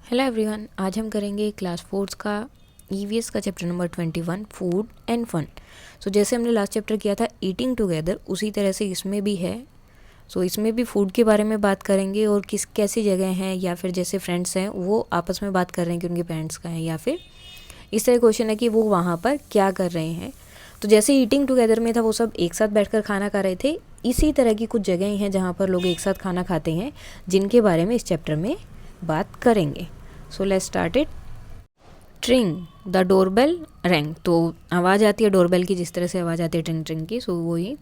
Hello everyone, आज हम करेंगे क्लास फोर्थ का ईवीएस का chapter number 21 food and fun. So जैसे हमने लास्ट चैप्टर किया था ईटिंग टुगेदर, उसी तरह से इसमें भी है। सो इसमें भी फूड के बारे में बात करेंगे और किस कैसी जगह हैं या फिर जैसे फ्रेंड्स हैं वो आपस में बात कर रहे हैं कि उनके पेरेंट्स का है, या फिर इस तरह क्वेश्चन है कि वो वहाँ पर क्या कर रहे हैं। तो जैसे ईटिंग टुगेदर में था वो सब एक साथ बैठकर खाना खा रहे थे, इसी तरह की कुछ जगहें हैं जहाँ पर लोग एक साथ खाना खाते हैं, जिनके बारे में इस चैप्टर में बात करेंगे। So let's start it. Tring the doorbell rang, तो आवाज़ आती है डोरबेल की, जिस तरह से आवाज़ आती है ट्रिंग ट्रिंग की। सो वही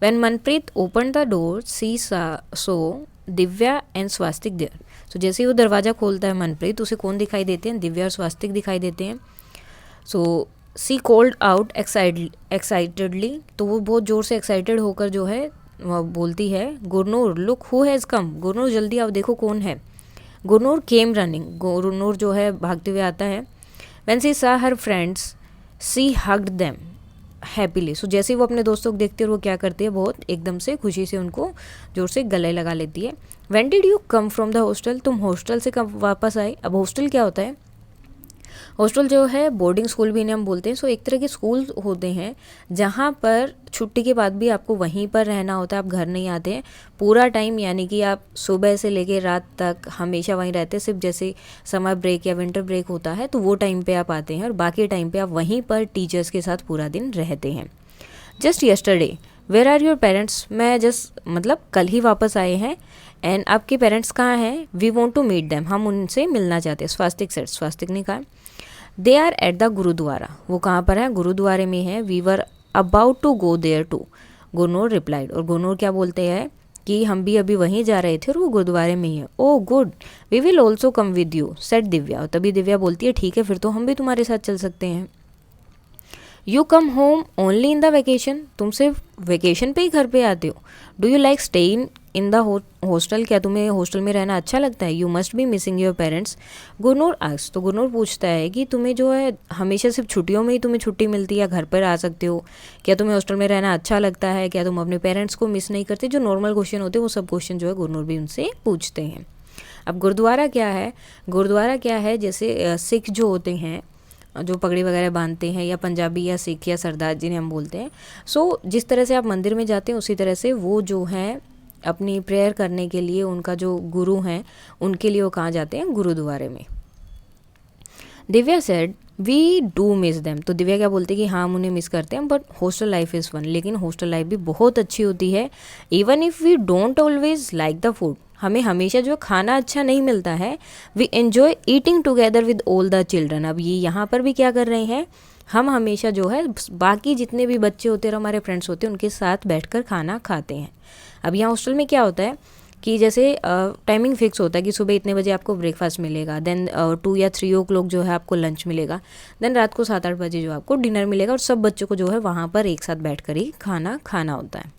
when Manpreet open the door see so Divya and Swastik there. So जैसे ही वो दरवाज़ा खोलता है मनप्रीत, उसे कौन दिखाई देते हैं? दिव्या और स्वास्तिक दिखाई देते हैं। सो सी कॉल्ड आउट एक्साइटेडली, तो वो बहुत ज़ोर से एक्साइटेड होकर जो है वो बोलती है, Gurnoor look who has come, Gurnoor जल्दी आओ देखो कौन है। गुरनूर केम रनिंग, गुरनूर जो है भागते हुए आता है। व्हेन सी सा हर फ्रेंड्स सी हग्ड देम हैप्पीली। सो जैसे ही वो अपने दोस्तों को देखती है, वो क्या करती है, बहुत एकदम से खुशी से उनको जोर से गले लगा लेती है। When did you come from the hostel, तुम हॉस्टल से कब वापस आए? अब हॉस्टल क्या होता है? हॉस्टल जो है बोर्डिंग स्कूल भी इन्हें हम बोलते हैं। सो एक तरह के स्कूल होते हैं जहाँ पर छुट्टी के बाद भी आपको वहीं पर रहना होता है, आप घर नहीं आते हैं पूरा टाइम, यानी कि आप सुबह से लेकर रात तक हमेशा वहीं रहते हैं। सिर्फ जैसे समर ब्रेक या विंटर ब्रेक होता है तो वो टाइम पे आप आते हैं, और बाकी टाइम पे आप वहीं पर टीचर्स के साथ पूरा दिन रहते हैं। Just yesterday where are your parents, मैं जस्ट मतलब कल ही वापस आए हैं। एंड आपके पेरेंट्स कहाँ हैं? We want to meet them, हम उनसे मिलना चाहते हैं। स्वास्तिक सेट, स्वास्तिक ने कहा। They are at the gurdwara, वो कहाँ पर है? गुरुद्वारे में है। We were about to go there too, Gurnoor replied, और गुरनूर क्या बोलते हैं कि हम भी अभी वहीं जा रहे थे और वो गुरुद्वारे में ही है। Oh good, we will also come with you said Divya, और तभी दिव्या बोलती है ठीक है फिर तो हम भी तुम्हारे साथ चल सकते हैं। You come home only in the vacation, तुम सिर्फ वेकेशन पे ही घर पे आते हो। Do you like staying in the hostel, क्या तुम्हें हॉस्टल में रहना अच्छा लगता है? You must be missing your parents, Gurnoor asks, तो गुरनूर पूछता है कि तुम्हें जो है हमेशा सिर्फ छुट्टियों में ही तुम्हें छुट्टी मिलती है या घर पर आ सकते हो? क्या तुम्हें हॉस्टल में रहना अच्छा लगता है? क्या तुम अपने पेरेंट्स को मिस नहीं करते? जो नॉर्मल क्वेश्चन होते हैं वो सब क्वेश्चन जो है गुरनूर भी उनसे पूछते हैं। अब गुरुद्वारा क्या है? गुरुद्वारा क्या है, जैसे सिख जो होते हैं जो पगड़ी वगैरह बांधते हैं, या पंजाबी या सिख या सरदार जिन्हें हम बोलते हैं। सो जिस तरह से आप मंदिर में जाते हैं उसी तरह से वो जो हैं अपनी प्रेयर करने के लिए, उनका जो गुरु हैं उनके लिए वो कहाँ जाते हैं? गुरुद्वारे में। Divya said we do miss them, तो दिव्या क्या बोलती है कि हाँ हम उन्हें मिस करते हैं, but hostel life is fun, लेकिन हॉस्टल लाइफ भी बहुत अच्छी होती है। Even if we don't always like the food, हमें हमेशा जो खाना अच्छा नहीं मिलता है, we enjoy eating together with all the children. अब ये यहाँ पर भी क्या कर रहे हैं, हम हमेशा जो है बाकी जितने भी बच्चे होते हैं और हमारे फ्रेंड्स होते हैं उनके साथ बैठकर खाना खाते हैं। अब यहाँ हॉस्टल में क्या होता है कि जैसे टाइमिंग फिक्स होता है कि सुबह इतने बजे आपको ब्रेकफास्ट मिलेगा, देन 2 या 3 ओ क्लॉक जो है आपको लंच मिलेगा, देन रात को 7-8 बजे जो आपको डिनर मिलेगा, और सब बच्चों को जो है वहाँ पर एक साथ बैठ कर ही खाना खाना होता है।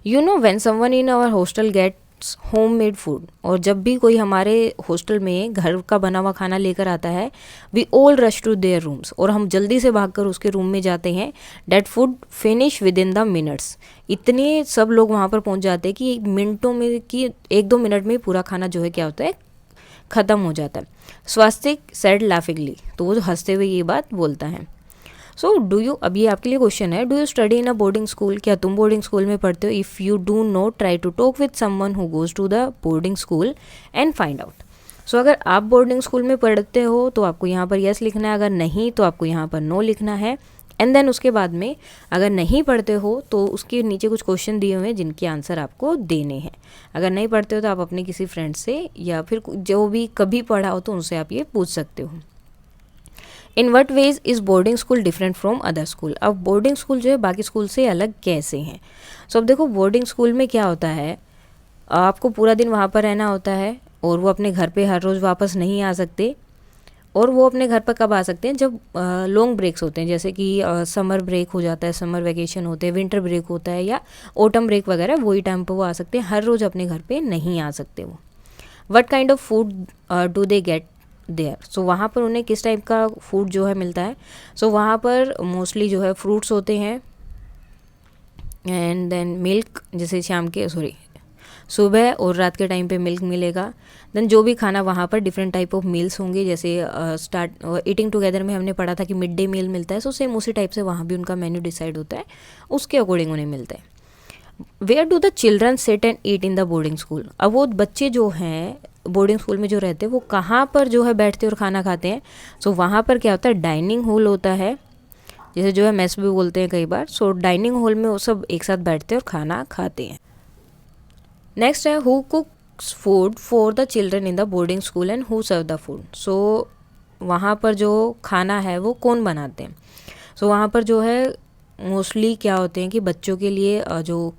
You know when someone in our hostel gets home made food, और जब भी कोई हमारे हॉस्टल में घर का बना हुआ खाना लेकर आता है, we all rush to their rooms, और हम जल्दी से भागकर उसके रूम में जाते हैं। That food finish within the minutes, इतने सब लोग वहाँ पर पहुँच जाते हैं कि मिनटों में, कि 1-2 मिनट में पूरा खाना जो है क्या होता है, ख़त्म हो जाता है। स्वास्तिक सेड लाफिंगली, तो वो हंसते हुए ये बात बोलता है। सो डू यू, अब ये आपके लिए क्वेश्चन है, do you study in a boarding school, क्या तुम बोर्डिंग स्कूल में पढ़ते हो? If you do not, try to talk with someone who goes to the boarding school and find out. So अगर आप बोर्डिंग स्कूल में पढ़ते हो तो आपको यहाँ पर यस लिखना है, अगर नहीं तो आपको यहाँ पर नो लिखना है। एंड देन उसके बाद में अगर नहीं पढ़ते हो तो उसके नीचे कुछ क्वेश्चन दिए हुए हैं जिनके आंसर आपको देने हैं। अगर नहीं पढ़ते हो तो आप अपने किसी फ्रेंड से या फिर जो भी कभी पढ़ा हो तो उनसे आप ये पूछ सकते हो। In what veg is boarding school different from other school, अब बोर्डिंग स्कूल जो है बाकी स्कूल से अलग कैसे हैं? सो अब देखो बोर्डिंग स्कूल में क्या होता है, आपको पूरा दिन वहाँ पर रहना होता है, और वो अपने घर पे हर रोज़ वापस नहीं आ सकते। और वो अपने घर पर कब आ सकते हैं? जब लॉन्ग ब्रेक्स होते हैं, जैसे कि समर ब्रेक हो जाता है, समर वेकेशन होते हैं, विंटर ब्रेक होता है, या ऑटम ब्रेक वगैरह, वही टाइम पर वो आ सकते हैं। हर रोज़ अपने घर पे नहीं आ सकते वो। What kind of food do they get there, so वहाँ पर उन्हें किस टाइप का फूड जो है मिलता है? सो वहाँ पर मोस्टली जो है फ्रूट्स होते हैं, एंड देन मिल्क, जैसे शाम के सुबह और रात के टाइम पे मिल्क मिलेगा। देन जो भी खाना वहाँ पर डिफरेंट टाइप ऑफ मील्स होंगे, जैसे ईटिंग टुगेदर में हमने पढ़ा था कि मिड डे मील मिलता है, सो सेम उसी टाइप से वहाँ भी उनका मेन्यू डिसाइड होता है, उसके अकॉर्डिंग उन्हें मिलता है। Where do the children sit and eat in the boarding school. अब वो बच्चे जो हैं बोर्डिंग स्कूल में जो रहते हैं वो कहाँ पर जो है बैठते और खाना खाते हैं। सो वहाँ पर क्या होता है, डाइनिंग हॉल होता है, जैसे जो है मेस भी बोलते हैं कई बार। सो डाइनिंग हॉल में वो सब एक साथ बैठते हैं और खाना खाते हैं। नेक्स्ट है who cooks food for the children in the boarding school and who serve the food. So वहाँ पर जो खाना है वो कौन बनाते हैं। सो वहाँ पर जो है मोस्टली क्या होते हैं कि बच्चों के लिए जो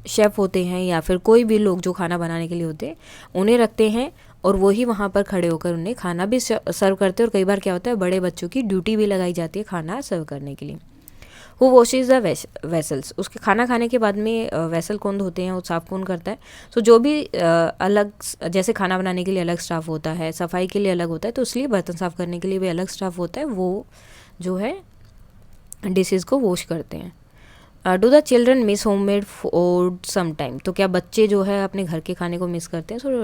शेफ़ होते हैं या फिर कोई भी लोग जो खाना बनाने के लिए होते हैं उन्हें रखते हैं, और वही वहाँ पर खड़े होकर उन्हें खाना भी सर्व करते हैं। और कई बार क्या होता है बड़े बच्चों की ड्यूटी भी लगाई जाती है खाना सर्व करने के लिए। हु वॉशेज द वेसल्स, उसके खाना खाने के बाद में वेसल कौन धोते हैं, वो साफ़ कौन करता है। सो जो भी अलग, जैसे खाना बनाने के लिए अलग स्टाफ होता है, सफाई के लिए अलग होता है, तो इसलिए बर्तन साफ़ करने के लिए भी अलग स्टाफ होता है, वो जो है डिशेज़ को वॉश करते हैं। Do the children miss home made food some time, तो क्या बच्चे जो है अपने घर के खाने को मिस करते हैं। सो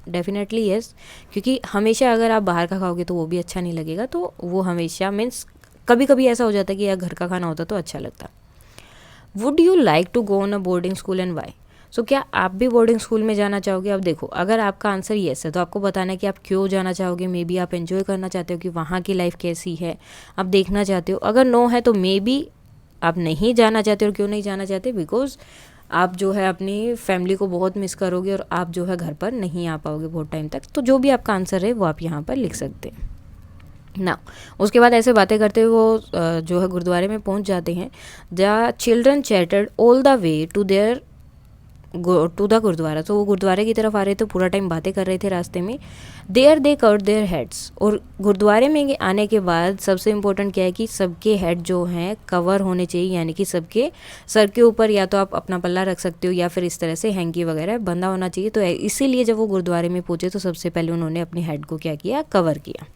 डेफिनेटली येस, क्योंकि हमेशा अगर आप बाहर का खाओगे तो वो भी अच्छा नहीं लगेगा, तो वो हमेशा मीन्स कभी कभी ऐसा हो जाता है कि यार घर का खाना होता तो अच्छा लगता। Would you like to go on a boarding school and why. So क्या आप भी बोर्डिंग स्कूल में जाना चाहोगे। अब देखो, अगर आपका आंसर येस है तो आपको बताना है कि आप क्यों जाना चाहोगे। मे बी आप एंजॉय करना चाहते हो कि वहाँ की लाइफ कैसी है, आप देखना चाहते हो। अगर नो है तो मे बी आप नहीं जाना चाहते। और क्यों नहीं जाना चाहते, बिकॉज आप जो है अपनी फैमिली को बहुत मिस करोगे और आप जो है घर पर नहीं आ पाओगे बहुत टाइम तक। तो जो भी आपका आंसर है वो आप यहाँ पर लिख सकते हैं ना। उसके बाद ऐसे बातें करते हुए वो जो है गुरुद्वारे में पहुँच जाते हैं। The children chatted all the way to the gurdwara. तो वो गुरुद्वारे की तरफ आ रहे थे, पूरा टाइम बातें कर रहे थे रास्ते में। There they covered their heads, और गुरुद्वारे में आने के बाद सबसे इम्पोर्टेंट क्या है कि सबके हेड जो हैं कवर होने चाहिए, यानी कि सबके सर के ऊपर या तो आप अपना पल्ला रख सकते हो या फिर इस तरह से हैंकी वगैरह बंधा होना चाहिए। तो इसीलिए जब वो गुरुद्वारे में पहुँचे तो सबसे पहले उन्होंने अपने हेड को क्या किया, कवर किया।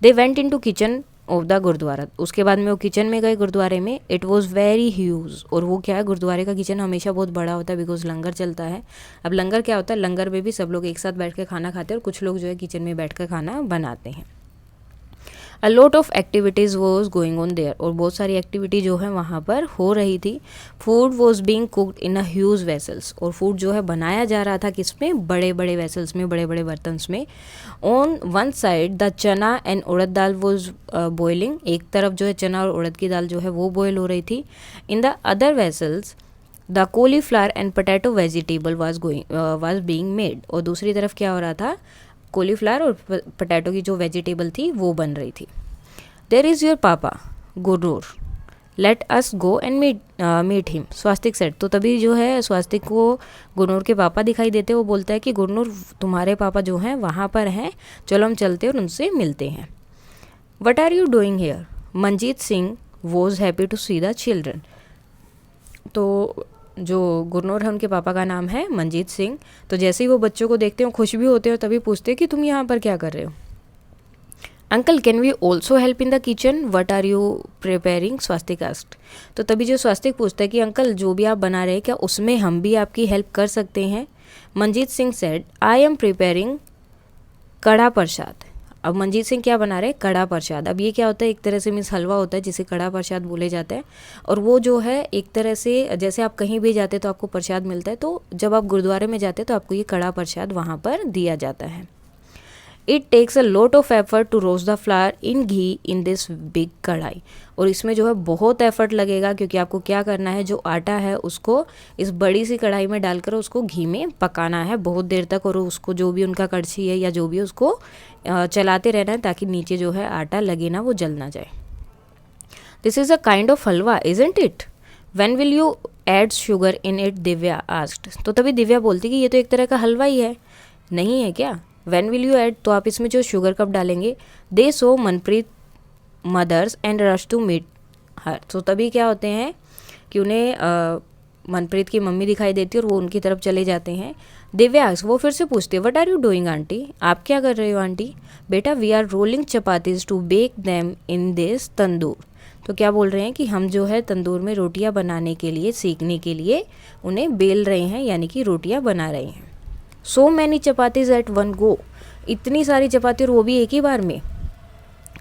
They went into kitchen of the gurdwara, उसके बाद में वो किचन में गए गुरुद्वारे में। इट वॉज़ वेरी ह्यूज, और वो क्या है, गुरुद्वारे का किचन हमेशा बहुत बड़ा होता है बिकॉज लंगर चलता है। अब लंगर क्या होता है, लंगर में भी सब लोग एक साथ बैठ के खाना खाते हैं और कुछ लोग जो है किचन में बैठ कर खाना बनाते हैं। अ lot of activities was going on their, और बहुत सारी एक्टिविटी जो है वहाँ पर हो रही थी। Food was being cooked in a huge vessels, और फूड जो है बनाया जा रहा था किसमें, बड़े बड़े वेसल्स में, बड़े बड़े बर्तन में। ऑन वन साइड द चना and urad dal was boiling, एक तरफ जो है चना और उड़द की दाल जो है वो बॉयल हो रही थी। In the other vessels the cauliflower and potato vegetable was being made, और दूसरी तरफ क्या हो रहा था, कॉलीफ्लावर और पोटैटो की जो वेजिटेबल थी वो बन रही थी। देयर इज़ योर पापा गुरूर, let us go and meet him, Swastik said. तो तभी जो है स्वास्तिक को गुरनूर के पापा दिखाई देते, वो बोलता है कि गुरनूर तुम्हारे पापा जो हैं वहाँ पर हैं, चलो हम चलते हैं और उनसे मिलते हैं। What are you doing here, Manjeet Singh was happy to see the children. तो जो गुरनूर है उनके पापा का नाम है मंजीत सिंह। तो जैसे ही वो बच्चों को देखते हैं खुश भी होते हैं, तभी पूछते हैं कि तुम यहाँ पर क्या कर रहे हो। Uncle can we also help in the kitchen, what are you preparing, Swastik asked. तो तभी जो स्वास्तिक पूछता है कि अंकल जो भी आप बना रहे हैं क्या उसमें हम भी आपकी हेल्प कर सकते हैं। Manjeet Singh said I am preparing कड़ा प्रसाद। अब मंजीत सिंह क्या बना रहे हैं, कड़ा प्रसाद। अब ये क्या होता है, एक तरह से मीन्स हलवा होता है जिसे कड़ा प्रसाद बोले जाता है। और वो जो है एक तरह से, जैसे आप कहीं भी जाते तो आपको प्रसाद मिलता है, तो जब आप गुरुद्वारे में जाते तो आपको ये कड़ा प्रसाद वहाँ पर दिया जाता है। It takes a lot of effort to roast the flour in ghee in this big kadhai, और इसमें जो है बहुत एफर्ट लगेगा, क्योंकि आपको क्या करना है, जो आटा है उसको इस बड़ी सी कढ़ाई में डालकर उसको घी में पकाना है बहुत देर तक, और उसको जो भी उनका कड़छी है या जो भी उसको चलाते रहना है ताकि नीचे जो है आटा लगे ना, वो जल ना जाए। This is a kind of halwa isn't it, when will you add sugar in it, Divya asked. तो तभी दिव्या बोलती कि ये तो एक तरह का हलवा ही है, नहीं है क्या। व्हेन विल यू ऐड, तो आप इसमें जो शुगर कब डालेंगे। They so Manpreet mother's and rush to meet her. तो तभी क्या होते हैं कि उन्हें मनप्रीत की मम्मी दिखाई देती है और वो उनकी तरफ चले जाते हैं। दिव्यास, वो फिर से पूछती है what are you doing aunty, आप क्या कर रहे हो आंटी। बेटा we are rolling chapatis to bake them in this tandoor. तो क्या बोल रहे हैं कि हम जो है तंदूर में रोटियां बनाने के लिए, सीखने के लिए उन्हें बेल रहे हैं, यानी कि रोटियां बना रहे हैं। So many chapatis at one go, इतनी सारी चपाती और वो भी एक ही बार में।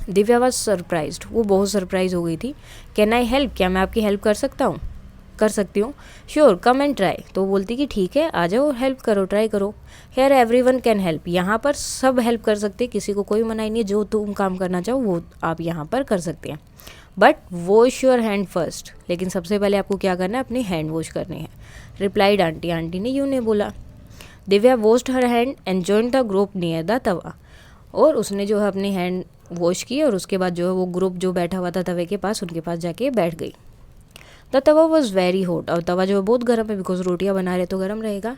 दिव्या वॉज सरप्राइज्ड, वो बहुत सरप्राइज हो गई थी। कैन आई हेल्प, क्या मैं आपकी हेल्प कर सकती हूँ। श्योर कम एंड ट्राई, तो बोलती कि ठीक है आ जाओ, हेल्प करो, ट्राई करो। हेयर एवरीवन कैन हेल्प, यहाँ पर सब हेल्प कर सकते, किसी को कोई मनाही नहीं है, जो तुम काम करना चाहो वो आप यहाँ पर कर सकते हैं। But wash your hand first, लेकिन सबसे पहले आपको क्या करना है, अपने हैंड वॉश करने हैं। रिप्लाइड आंटी, आंटी ने यूँ ने बोला। Divya washed her hand and joined the group near the tawa, और उसने जो है अपने हैंड वॉश किए और उसके बाद जो है वो ग्रुप जो बैठा हुआ था तवे के पास, उनके पास जाके बैठ गई। The Tawa was very hot, और तवा जो है बहुत गर्म है, बिकॉज रोटियां बना रहे तो गर्म रहेगा।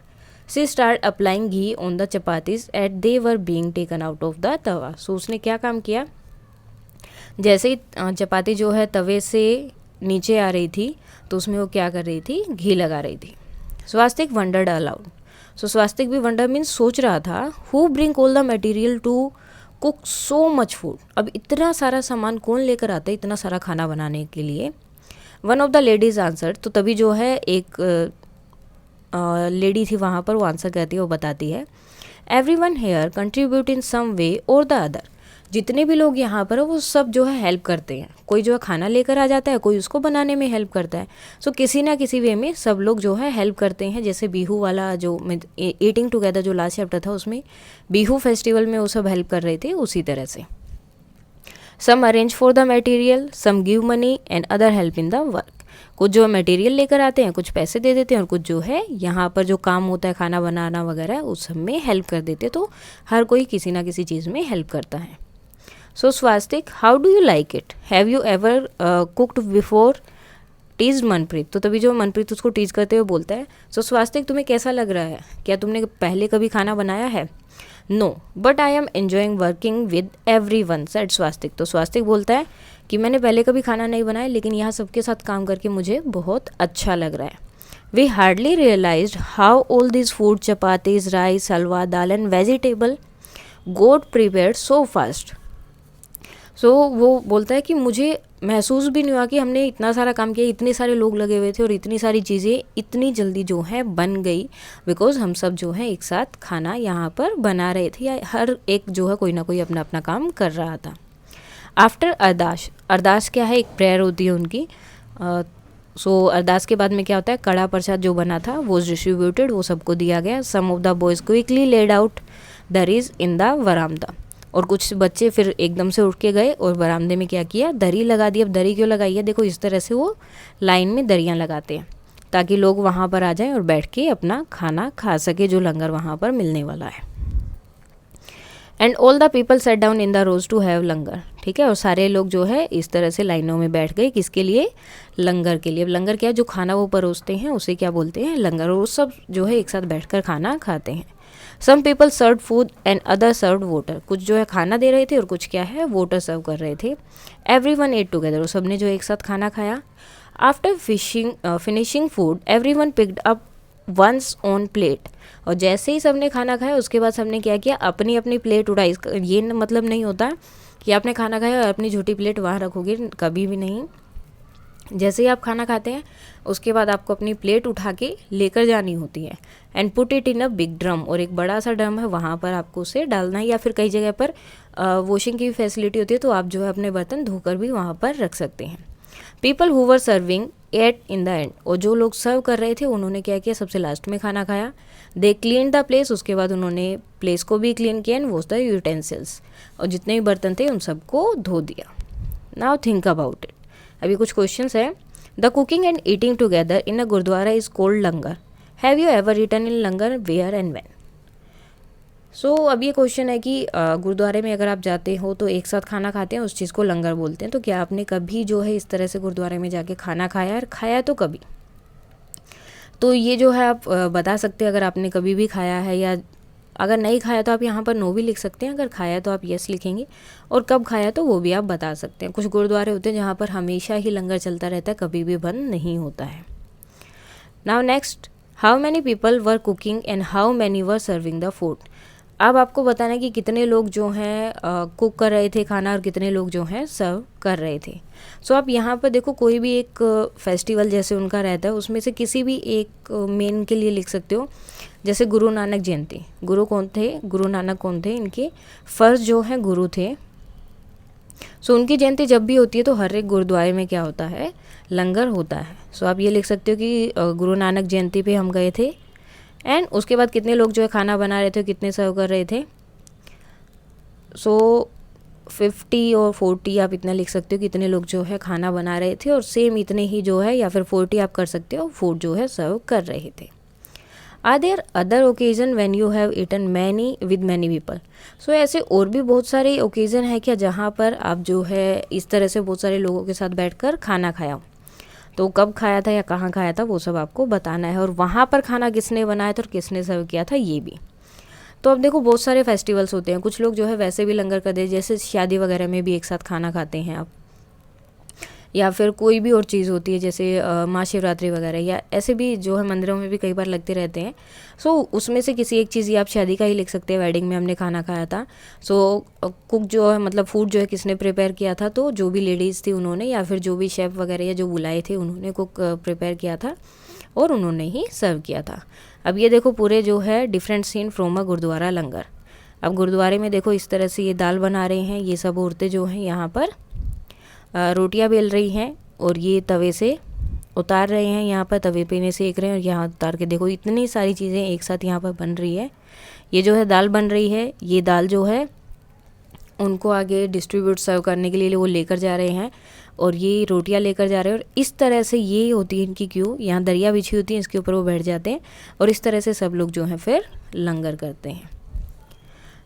She start applying ghee on the chapatis at they were being taken out of the tawa. So उसने क्या काम किया, जैसे ही चपाती जो है तवे से नीचे आ रही थी तो उसमें वो क्या कर रही थी, घी लगा रही थी। स्वास्तिक वंडर्ड अलाउड, सो स्वास्तिक भी वंडर मीन्स सोच रहा था, who bring all the material to cook so much food, अब इतना सारा सामान कौन लेकर आता है इतना सारा खाना बनाने के लिए। One of the ladies answer, तो तभी जो है एक लेडी थी वहाँ पर, वो आंसर करती है, वो बताती है, एवरीवन हेयर कंट्रीब्यूट इन सम वे और द अदर, जितने भी लोग यहाँ पर वो सब जो है हेल्प करते हैं, कोई जो है खाना लेकर आ जाता है, कोई उसको बनाने में हेल्प करता है। सो किसी ना किसी वे में सब लोग जो है हेल्प करते हैं। जैसे बिहू वाला जो ईटिंग टुगेदर जो लास्ट चैप्टर था उसमें बिहू फेस्टिवल में वो सब हेल्प कर रहे थे, उसी तरह से। Some arrange for the material, some give money and other help in the work, कुछ जो मटेरियल लेकर आते हैं, कुछ पैसे दे देते हैं, और कुछ जो है यहाँ पर जो काम होता है खाना बनाना वगैरह उस सब में हेल्प कर देते। तो हर कोई किसी ना किसी चीज़ में हेल्प करता है। So Swastik, how do you like it, have you ever cooked before, teased Manpreet, तो तभी जो मनप्रीत उसको टीज करते हुए बोलता है, सो स्वास्तिक तुम्हें कैसा लग रहा है, क्या तुमने पहले कभी खाना बनाया है। No but I am enjoying working with every one, said Swastik, तो स्वास्तिक बोलता है कि मैंने पहले कभी खाना नहीं बनाया, लेकिन यहाँ सबके साथ काम करके मुझे बहुत अच्छा लग रहा है। We hardly realized how all this food, chapatis, rice, halwa, dal and vegetable got prepared so fast. So वो बोलता है कि मुझे महसूस भी नहीं हुआ कि हमने इतना सारा काम किया, इतने सारे लोग लगे हुए थे और इतनी सारी चीज़ें इतनी जल्दी जो है बन गई, बिकॉज हम सब जो है एक साथ खाना यहाँ पर बना रहे थे, या हर एक जो है कोई ना कोई अपना अपना काम कर रहा था। आफ्टर अरदास, अरदास क्या है, एक प्रेयर होती है उनकी। सो अरदास के बाद में क्या होता है, कड़ा प्रसाद जो बना था वो डिस्ट्रीब्यूटेड, वो सबको दिया गया। Some of the boys quickly laid out durries in the verandah, और कुछ बच्चे फिर एकदम से उठ के गए और बरामदे में क्या किया, दरी लगा दी। अब दरी क्यों लगाई है, देखो इस तरह से वो लाइन में दरियाँ लगाते हैं ताकि लोग वहाँ पर आ जाएं और बैठ के अपना खाना खा सके, जो लंगर वहाँ पर मिलने वाला है। And all the people sat down in the rows to have langar, ठीक है, और सारे लोग जो है इस तरह से लाइनों में बैठ गए, किसके लिए, लंगर के लिए। अब लंगर क्या है, जो खाना वो परोसते हैं उसे क्या बोलते हैं, लंगर, और वो सब जो है एक साथ बैठकर खाना खाते हैं। Some people serve food and other serve water, कुछ जो है खाना दे रहे थे और कुछ क्या है वाटर सर्व कर रहे थे। एवरीवन एट टुगेदर, वो सब ने जो एक साथ खाना खाया। After finishing food everyone picked up once on plate, और जैसे ही सबने खाना खाया उसके बाद सबने क्या किया, अपनी अपनी प्लेट उठाई। ये मतलब नहीं होता कि आपने खाना खाया और अपनी छोटी प्लेट वहाँ रखोगे, कभी भी नहीं। जैसे ही आप खाना खाते हैं उसके बाद आपको अपनी प्लेट उठा के लेकर जानी होती है। And put it in a big drum, और एक बड़ा सा ड्रम है वहाँ पर आपको उसे डालना है, या फिर कई जगह पर वॉशिंग की फैसिलिटी होती है तो आप जो है अपने बर्तन धोकर भी वहाँ पर रख सकते हैं। People who were serving ate in the end, और जो लोग सर्व कर रहे थे उन्होंने क्या किया, सबसे लास्ट में खाना खाया। दे क्लीन द प्लेस, उसके बाद उन्होंने प्लेस को भी क्लीन किया। एंड वॉश द यूटेंसिल्स, और जितने भी बर्तन थे उन सबको धो दिया। नाउ थिंक अबाउट इट, अभी कुछ क्वेश्चंस है। The cooking and eating together in a gurudwara is called langar, have you ever eaten in langar, where and when. So अब ये क्वेश्चन है कि गुरुद्वारे में अगर आप जाते हो तो एक साथ खाना खाते हैं, उस चीज़ को लंगर बोलते हैं, तो क्या आपने कभी जो है इस तरह से गुरुद्वारे में जाके खाना खाया, और खाया तो कभी। तो ये जो है आप बता सकते हैं अगर आपने कभी भी खाया है, या अगर नहीं खाया तो आप यहाँ पर नो भी लिख सकते हैं, अगर खाया तो आप यस लिखेंगे, और कब खाया तो वो भी आप बता सकते हैं। कुछ गुरुद्वारे होते हैं जहाँ पर हमेशा ही लंगर चलता रहता है, कभी भी बंद नहीं होता है। Now next, how many people were cooking and how many were serving the food. अब आपको बताना है कि कितने लोग जो हैं कुक कर रहे थे खाना और कितने लोग जो हैं सर्व कर रहे थे। सो आप यहाँ पर देखो कोई भी एक फेस्टिवल जैसे उनका रहता है उसमें से किसी भी एक मेन के लिए लिख सकते हो। जैसे गुरु नानक जयंती, गुरु कौन थे, गुरु नानक कौन थे, इनके फर्स्ट जो हैं गुरु थे। सो उनकी जयंती जब भी होती है तो हर एक गुरुद्वारे में क्या होता है, लंगर होता है। सो आप ये लिख सकते हो कि गुरु नानक जयंती पे हम गए थे एंड उसके बाद कितने लोग जो है खाना बना रहे थे, कितने सर्व कर रहे थे। सो 50 और 40 आप इतना लिख सकते हो कि इतने लोग जो है खाना बना रहे थे और सेम इतने ही जो है या फिर 40 आप कर सकते हो फूड जो है सर्व कर रहे थे। Are there other occasion when you have eaten many with many people. So ऐसे और भी बहुत सारे ओकेजन है क्या जहाँ पर आप जो है इस तरह से बहुत सारे लोगों के साथ बैठकर खाना खाया हो। तो कब खाया था या कहाँ खाया था वो सब आपको बताना है और वहाँ पर खाना किसने बनाया था और किसने सर्व किया था ये भी। तो अब देखो बहुत सारे फेस्टिवल्स होते हैं, कुछ लोग जो है वैसे भी लंगर कर दे, जैसे शादी वगैरह में भी एक साथ खाना खाते हैं आप, या फिर कोई भी और चीज़ होती है जैसे महाशिवरात्रि वगैरह, या ऐसे भी जो है मंदिरों में भी कई बार लगते रहते हैं। सो उसमें से किसी एक चीज़, या आप शादी का ही लिख सकते हैं, वेडिंग में हमने खाना खाया था। सो कुक जो है मतलब फूड जो है किसने प्रिपेयर किया था, तो जो भी लेडीज़ थी उन्होंने, या फिर जो भी शेफ़ वगैरह या जो बुलाए थे उन्होंने कुक प्रिपेयर किया था और उन्होंने ही सर्व किया था। अब ये देखो पूरे जो है different scene from a gurudwara langar. अब गुरुद्वारे में देखो इस तरह से ये दाल बना रहे हैं, ये सब औरतें जो हैं यहाँ पर रोटियां बेल रही हैं और ये तवे से उतार रहे हैं, यहाँ पर तवे पे ने सेक रहे हैं और यहाँ उतार के देखो इतनी सारी चीज़ें एक साथ यहाँ पर बन रही है। ये जो है दाल बन रही है, ये दाल जो है उनको आगे डिस्ट्रीब्यूट सर्व करने के लिए वो लेकर जा रहे हैं और ये रोटियां लेकर जा रहे हैं। और इस तरह से ये होती है इनकी क्यू, यहाँ दरिया बिछी होती है, इसके ऊपर वो बैठ जाते हैं और इस तरह से सब लोग जो हैं फिर लंगर करते हैं।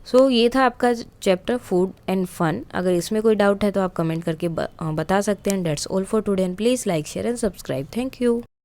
सो ये था आपका चैप्टर फूड एंड फन। अगर इसमें कोई डाउट है तो आप कमेंट करके बता सकते हैं। That's all for today and please like share and subscribe. Thank you.